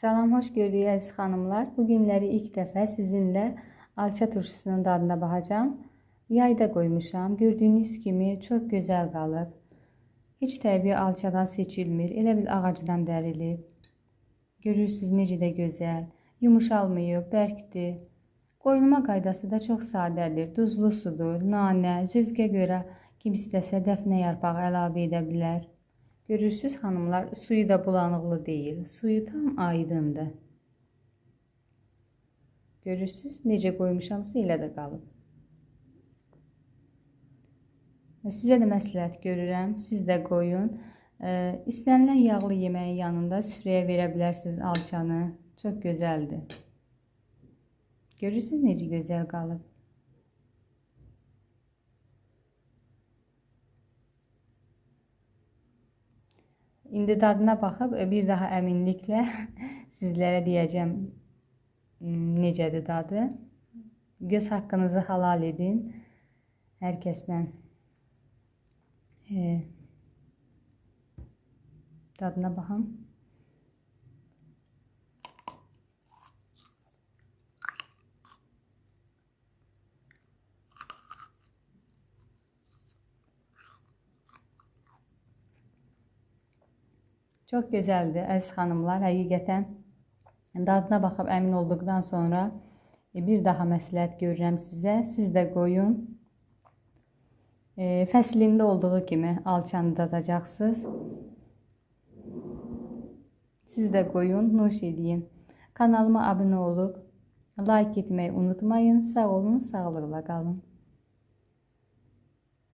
Salam, hoş gördük əziz xanımlar. Bu günləri ilk dəfə sizinlə alça turşusunun dadına baxacağım. Yayda qoymuşam. Gördüyünüz kimi çox gözəl qalıb. Heç təbii alçadan seçilmir. Elə bil ağacdan dərilib. Görürsünüz necə də gözəl. Yumuşalmayıb, bərkdir. Qoyulma qaydası da çox sadədir. Duzlu sudur, nanə, zövqə görə kim istəsə dəfnə yarpağı əlavə edə bilər. Görürsünüz xanımlar, suyu da bulanıqlı deyil. Suyu tam aydındır. Görürsünüz necə qoymuşamsa elə də qalıb. Sizə də məsləhət görürəm. Siz də qoyun. İstənilən yağlı yeməyin yanında süfrəyə verə bilərsiniz alçanı. Çox gözəldir. Görürsünüz necə gözəl qalıb. İndi dadına baxıb bir daha əminliklə sizlərə deyəcəm necədir dadı. Göz haqqınızı halal edin. Hər kəsdən dadına baxın. Çox gözəldir əziz xanımlar, həqiqətən dadına baxıb əmin olduqdan sonra bir daha məsləhət görürəm sizə. Siz də qoyun. Fəslində olduğu kimi alçanı dadacaqsınız. Siz də qoyun, nuş edin. Kanalıma abunə olub like etməyi unutmayın. Sağ olun, sağlıqla qalın.